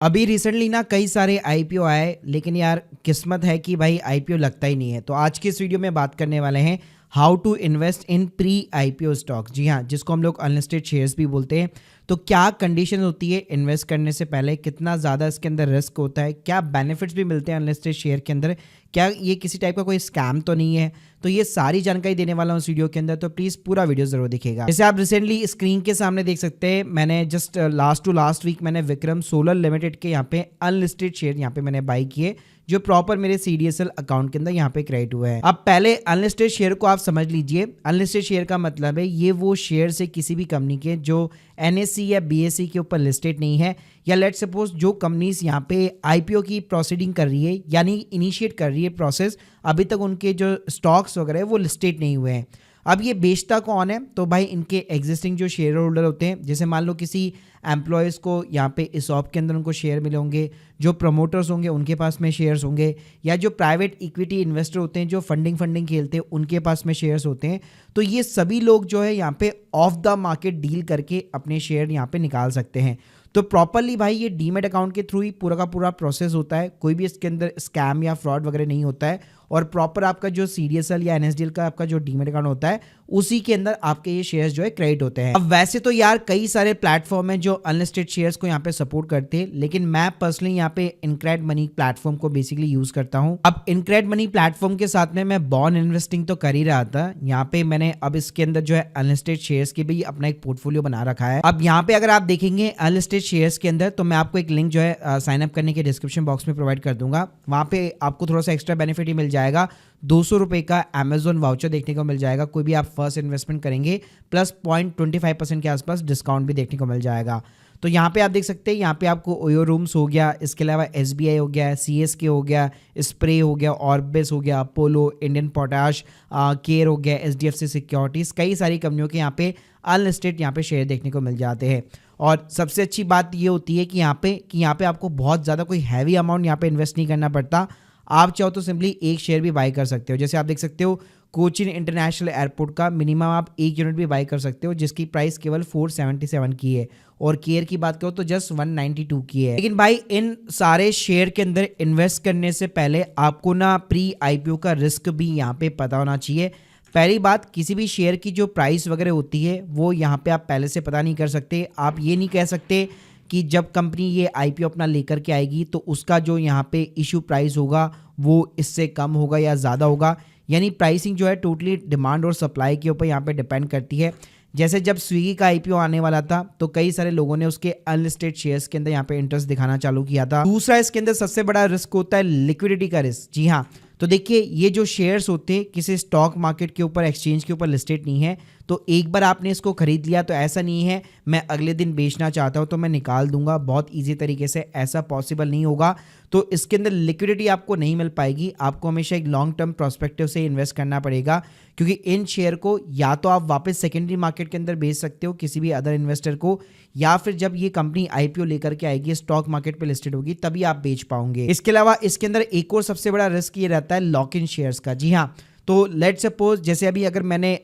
अभी रिसेंटली ना कई सारे आईपीओ आए, लेकिन यार किस्मत है कि भाई आईपीओ लगता ही नहीं है। तो आज की इस वीडियो में बात करने वाले हैं how to invest in pre IPO stock. जी हाँ, जिसको हम लोग अनलिस्टेड शेयर्स भी बोलते हैं। तो क्या कंडीशन होती है इन्वेस्ट करने से पहले, कितना ज़्यादा इसके अंदर रिस्क होता है, क्या बेनिफिट्स भी मिलते हैं अनलिस्टेड शेयर के अंदर, क्या ये किसी टाइप का कोई स्कैम तो नहीं है। तो ये सारी जानकारी देने वाला हूँ इस वीडियो के अंदर, तो प्लीज़ पूरा वीडियो जरूर दिखेगा। जैसे आप रिसेंटली स्क्रीन के सामने देख सकते हैं, मैंने जस्ट लास्ट वीक मैंने विक्रम सोलर लिमिटेड के यहाँ पे अनलिस्टेड शेयर यहाँ पे मैंने बाई किए, जो प्रॉपर मेरे CDSL अकाउंट के अंदर यहाँ पे क्रेडिट हुआ है। अब पहले अनलिस्टेड शेयर को आप समझ लीजिए। अनलिस्टेड शेयर का मतलब है ये वो शेयर से किसी भी कंपनी के जो NSE या BSE के ऊपर लिस्टेड नहीं है, या लेट सपोज जो कंपनीज यहाँ पे IPO की प्रोसीडिंग कर रही है, यानी इनिशिएट कर रही है प्रोसेस, अभी तक उनके जो स्टॉक्स वगैरह है वो लिस्टेड नहीं हुए हैं। अब ये बेचता कौन है? तो भाई इनके एग्जिस्टिंग जो शेयर होल्डर होते हैं, जैसे मान लो किसी एम्प्लॉयज़ को यहाँ पे ESOP के अंदर उनको शेयर मिले होंगे, जो प्रमोटर्स होंगे उनके पास में शेयर्स होंगे, या जो प्राइवेट इक्विटी इन्वेस्टर होते हैं जो फंडिंग खेलते हैं उनके पास में शेयर्स होते हैं। तो ये सभी लोग जो है यहाँ पे ऑफ द मार्केट डील करके अपने शेयर यहाँ पे निकाल सकते हैं। तो प्रॉपरली भाई ये डीमेट अकाउंट के थ्रू ही पूरा का पूरा प्रोसेस होता है, कोई भी इसके अंदर स्कैम या फ्रॉड वगैरह नहीं होता है। और प्रॉपर आपका जो CDSL या NSDL का आपका जो डीमेट अकाउंट होता है उसी के अंदर आपके ये शेयर्स जो है क्रेडिट होते हैं। अब वैसे तो यार कई सारे प्लेटफॉर्म हैं जो अनलिस्टेड शेयर्स को यहाँ पे सपोर्ट करते हैं, लेकिन मैं पर्सनली यहाँ पे इनक्रेड मनी प्लेटफॉर्म को बेसिकली यूज करता हूँ। अब इनक्रेड मनी प्लेटफॉर्म के साथ में मैं बॉन्ड इन्वेस्टिंग तो कर ही रहा था, यहाँ पे मैंने अब इसके अंदर जो है अनलिस्टेड शेयर्स के भी अपना एक पोर्टफोलियो बना रखा है। अब यहाँ पे अगर आप देखेंगे अनलिस्टेड शेयर्स के अंदर, तो मैं आपको एक लिंक जो है साइन अप करने के डिस्क्रिप्शन बॉक्स में प्रोवाइड कर दूंगा। वहां पे आपको थोड़ा सा एक्स्ट्रा बेनिफिट ही मिल जाएगा। 200 रुपए का Amazon वाउचर देखने को मिल जाएगा कोई भी आप फर्स्ट इन्वेस्टमेंट करेंगे, प्लस 0.25% के आसपास डिस्काउंट भी देखने को मिल जाएगा। तो यहाँ पे आप देख सकते हैं, यहाँ पे आपको ओयो रूम्स हो गया, इसके अलावा SBI हो गया, CSK हो गया, स्प्रे हो गया, ऑर्बिस हो गया, अपोलो, इंडियन पोटाश, केयर हो गया, HDFC सिक्योरिटीज़, कई सारी कंपनियों के यहाँ पे अनलिस्टेड यहाँ पे शेयर देखने को मिल जाते हैं। और सबसे अच्छी बात ये होती है कि यहाँ पे आपको बहुत ज़्यादा कोई हैवी अमाउंट यहाँ पे इन्वेस्ट नहीं करना पड़ता। आप चाहो तो सिंपली एक शेयर भी बाई कर सकते हो। जैसे आप देख सकते हो कोचीन इंटरनेशनल एयरपोर्ट का मिनिमम आप 1 यूनिट भी बाई कर सकते हो, जिसकी प्राइस केवल 477 की है। और केयर की बात करो तो जस्ट 192 की है। लेकिन भाई इन सारे शेयर के अंदर इन्वेस्ट करने से पहले आपको ना प्री IPO का रिस्क भी यहाँ पे पता होना चाहिए। पहली बात, किसी भी शेयर की जो प्राइस वगैरह होती है वो यहाँ पे आप पहले से पता नहीं कर सकते। आप ये नहीं कह सकते कि जब कंपनी ये IPO अपना लेकर के आएगी तो उसका जो यहाँ पे इशू प्राइस होगा वो इससे कम होगा या ज़्यादा होगा। यानी प्राइसिंग जो है टोटली डिमांड और सप्लाई के ऊपर यहाँ पे डिपेंड करती है। जैसे जब स्विगी का IPO आने वाला था तो कई सारे लोगों ने उसके अनलिस्टेड शेयर्स के अंदर यहाँ पे इंटरेस्ट दिखाना चालू किया था। दूसरा इसके अंदर सबसे बड़ा रिस्क होता है लिक्विडिटी का रिस्क। जी हाँ, तो देखिए ये जो शेयर्स होते हैं किसी स्टॉक मार्केट के ऊपर, एक्सचेंज के ऊपर लिस्टेड नहीं है। तो एक बार आपने इसको खरीद लिया तो ऐसा नहीं है मैं अगले दिन बेचना चाहता हूं तो मैं निकाल दूंगा, बहुत इजी तरीके से, ऐसा पॉसिबल नहीं होगा। तो इसके अंदर लिक्विडिटी आपको नहीं मिल पाएगी। आपको हमेशा एक लॉन्ग टर्म प्रोस्पेक्टिव से इन्वेस्ट करना पड़ेगा, क्योंकि इन शेयर को या तो आप वापस सेकेंडरी मार्केट के अंदर बेच सकते हो किसी भी अदर इन्वेस्टर को, या फिर जब ये कंपनी IPO लेकर के आएगी, स्टॉक मार्केट पे लिस्टेड होगी, तभी आप बेच पाओगे। इसके अलावा इसके अंदर एक और सबसे बड़ा रिस्क ये रहता है लॉक इन शेयर्स का। जी हाँ, तो लेट सपोज जैसे अभी अगर मैंने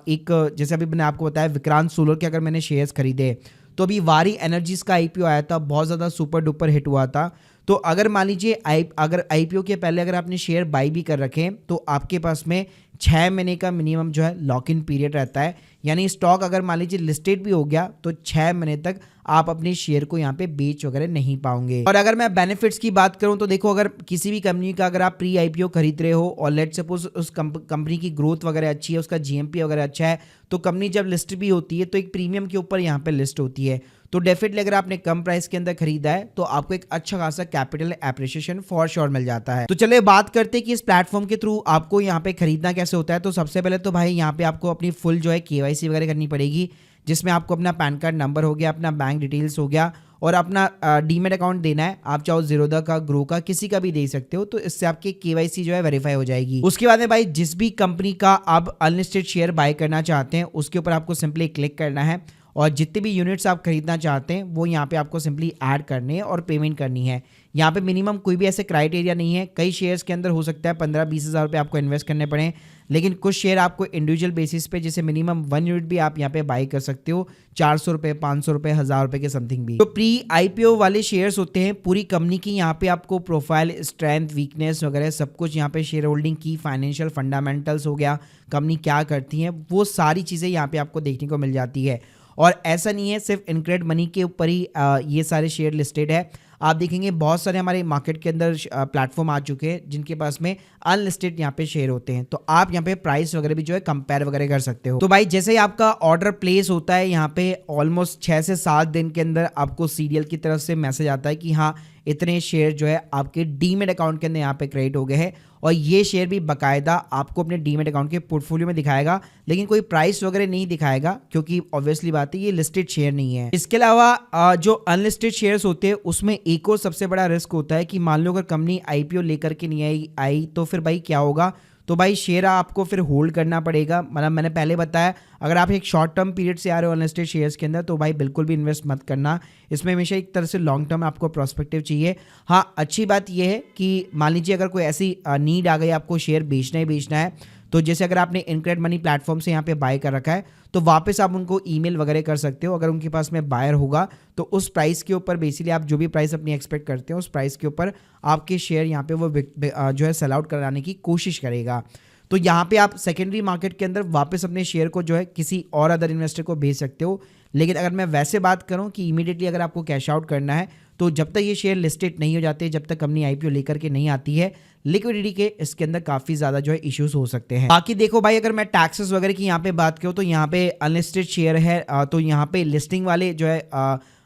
जैसे अभी मैंने आपको बताया विक्रांत सोलर के अगर मैंने शेयर्स खरीदे, तो अभी वारी एनर्जीज का IPO आया था, बहुत ज़्यादा सुपर डुपर हिट हुआ था। तो अगर मान लीजिए अगर IPO के पहले अगर आपने शेयर बाई भी कर रखे तो आपके पास में 6 महीने का मिनिमम जो है लॉक इन पीरियड रहता है। यानी स्टॉक अगर मान लीजिए लिस्टेड भी हो गया तो 6 महीने तक आप अपने शेयर को यहाँ पे बेच वगैरह नहीं पाओगे। और अगर मैं बेनिफिट्स की बात करूँ तो देखो, अगर किसी भी कंपनी का अगर आप प्री IPO खरीद रहे हो और लेट सपोज उस कंपनी की ग्रोथ वगैरह अच्छी है, उसका GMP वगैरह अच्छा है, तो कंपनी जब लिस्ट भी होती है तो एक प्रीमियम के ऊपर यहाँ पे लिस्ट होती है। तो डेफिनेटली अगर आपने कम प्राइस के अंदर खरीदा है तो आपको एक अच्छा खासा कैपिटल एप्रिसिएशन फॉर श्योर मिल जाता है। तो चलिए बात करते हैं कि इस प्लेटफॉर्म के थ्रू आपको यहाँ पे खरीदना कैसे होता है। तो सबसे पहले तो भाई यहाँ पे आपको अपनी फुल जो है KYC वगैरह करनी पड़ेगी, जिसमें आपको अपना पैन कार्ड नंबर हो गया, अपना बैंक डिटेल्स हो गया, और अपना डीमेट अकाउंट देना है। आप चाहो जीरोधा का, ग्रो का, किसी का भी दे सकते हो। तो इससे आपकी KYC जो है वेरीफाई हो जाएगी। उसके बाद में भाई जिस भी कंपनी का आप अनलिस्टेड शेयर बाय करना चाहते हैं उसके ऊपर आपको सिंपली क्लिक करना है, और जितने भी यूनिट्स आप खरीदना चाहते हैं वो यहाँ पे आपको सिंपली ऐड करने हैं और पेमेंट करनी है। यहाँ पे मिनिमम कोई भी ऐसे क्राइटेरिया नहीं है। कई शेयर्स के अंदर हो सकता है 15-20 हज़ार रुपये आपको इन्वेस्ट करने पड़े, लेकिन कुछ शेयर आपको इंडिविजुअल बेसिस पे जैसे मिनिमम 1 यूनिट भी आप यहाँ पे बाई कर सकते हो, 400 रुपये, 500 रुपये, 1000 रुपये के समथिंग भी। तो प्री IPO वाले शेयर्स होते हैं पूरी कंपनी की, यहाँ पे आपको प्रोफाइल, स्ट्रेंथ, वीकनेस वगैरह सब कुछ यहाँ पे शेयर होल्डिंग की, फाइनेंशियल फंडामेंटल्स हो गया, कंपनी क्या करती है, वो सारी चीज़ें यहाँ पे आपको देखने को मिल जाती है। और ऐसा नहीं है सिर्फ इनक्रेड मनी के ऊपर ही ये सारे शेयर लिस्टेड है। आप देखेंगे बहुत सारे हमारे मार्केट के अंदर प्लेटफॉर्म आ चुके हैं जिनके पास में अनलिस्टेड यहाँ पे शेयर होते हैं, तो आप यहाँ पे प्राइस वगैरह भी जो है कंपेयर वगैरह कर सकते हो। तो भाई जैसे ही आपका ऑर्डर प्लेस होता है यहाँ पे ऑलमोस्ट 6 से 7 दिन के अंदर आपको सीरियल की तरफ से मैसेज आता है कि हाँ इतने शेयर जो है आपके डीमेट अकाउंट के अंदर यहाँ पे क्रेडिट हो गए हैं, और ये शेयर भी बाकायदा आपको अपने डीमेट अकाउंट के पोर्टफोलियो में दिखाएगा, लेकिन कोई प्राइस वगैरह नहीं दिखाएगा क्योंकि ऑब्वियसली बात है ये लिस्टेड शेयर नहीं है। इसके अलावा जो अनलिस्टेड शेयर्स होते हैं उसमें एक और सबसे बड़ा रिस्क होता है कि मान लो अगर कंपनी IPO लेकर के नहीं आई तो फिर भाई क्या होगा, तो भाई शेयर आपको फिर होल्ड करना पड़ेगा। मतलब मैंने पहले बताया अगर आप एक शॉर्ट टर्म पीरियड से आ रहे हो अनलिस्टेड शेयर्स के अंदर तो भाई बिल्कुल भी इन्वेस्ट मत करना, इसमें हमेशा एक तरह से लॉन्ग टर्म आपको प्रोस्पेक्टिव चाहिए। हाँ अच्छी बात यह है कि मान लीजिए अगर कोई ऐसी नीड आ गई आपको शेयर बेचना ही बेचना है, तो जैसे अगर आपने इनक्रेड मनी प्लेटफॉर्म से यहाँ पे बाय कर रखा है तो वापस आप उनको ईमेल वगैरह कर सकते हो। अगर उनके पास में बायर होगा तो उस प्राइस के ऊपर बेसिकली आप जो भी प्राइस अपनी एक्सपेक्ट करते हो उस प्राइस के ऊपर आपके शेयर यहाँ पे वो जो है सेल आउट कराने की कोशिश करेगा। तो यहाँ पे आप सेकेंडरी मार्केट के अंदर वापस अपने शेयर को जो है किसी और अदर इन्वेस्टर को भेज सकते हो। लेकिन अगर मैं वैसे बात करूँ कि इमीडिएटली अगर आपको कैश आउट करना है तो जब तक ये शेयर लिस्टेड नहीं हो जाते, जब तक कंपनी IPO लेकर के नहीं आती है, लिक्विडिटी के इसके अंदर काफ़ी ज़्यादा जो है इश्यूज हो सकते हैं। बाकी देखो भाई अगर मैं टैक्सेस वगैरह की यहाँ पे बात करूँ तो यहाँ पे अनलिस्टेड शेयर है तो यहाँ पे लिस्टिंग वाले जो है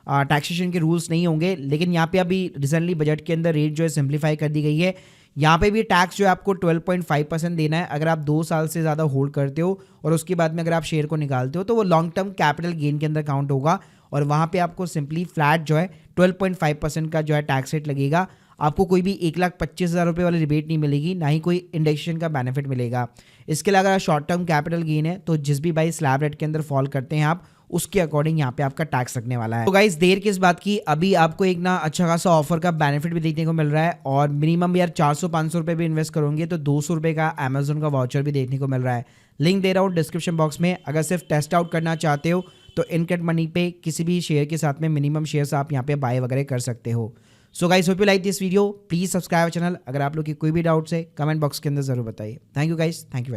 टैक्सेशन के रूल्स नहीं होंगे, लेकिन यहाँ पे अभी रिसेंटली बजट के अंदर रेट जो है सिंप्लीफाई कर दी गई है। यहाँ पे भी टैक्स जो है आपको 12.5% देना है अगर आप 2 साल से ज़्यादा होल्ड करते हो, और उसके बाद में अगर आप शेयर को निकालते हो तो वो लॉन्ग टर्म कैपिटल गेन के अंदर काउंट होगा, और वहाँ पे आपको सिंपली फ्लैट जो है 12.5% का जो है टैक्स रेट लगेगा। आपको कोई भी 1,25,000 रुपये वाली रिबेट नहीं मिलेगी, ना ही कोई इंडेक्सेशन का बेनिफिट मिलेगा। इसके अलावा अगर शॉर्ट टर्म कैपिटल गेन है तो जिस भी भाई स्लैब रेट के अंदर फॉल करते हैं आप उसके अकॉर्डिंग यहाँ पे आपका टैक्स लगने वाला है। तो गाइस देर किस बात की, अभी आपको एक ना अच्छा खासा ऑफर का बेनिफिट भी देखने को मिल रहा है, और मिनिमम यार 400-500 रुपये भी इन्वेस्ट करोगे तो 200 रुपये का अमेजोन का वाउचर भी देखने को मिल रहा है। लिंक दे रहा हूँ डिस्क्रिप्शन बॉक्स में। अगर सिर्फ टेस्ट आउट करना चाहते हो तो इनक्रेड मनी पे किसी भी शेयर के साथ में मिनिमम शेयर्स आप यहाँ पे बाय वगैरह कर सकते हो। So guys hope you like this video, please subscribe channel. अगर आप लोग की कोई भी डाउट्स है कमेंट बॉक्स के अंदर जरूर बताइए। Thank you guys, thank you.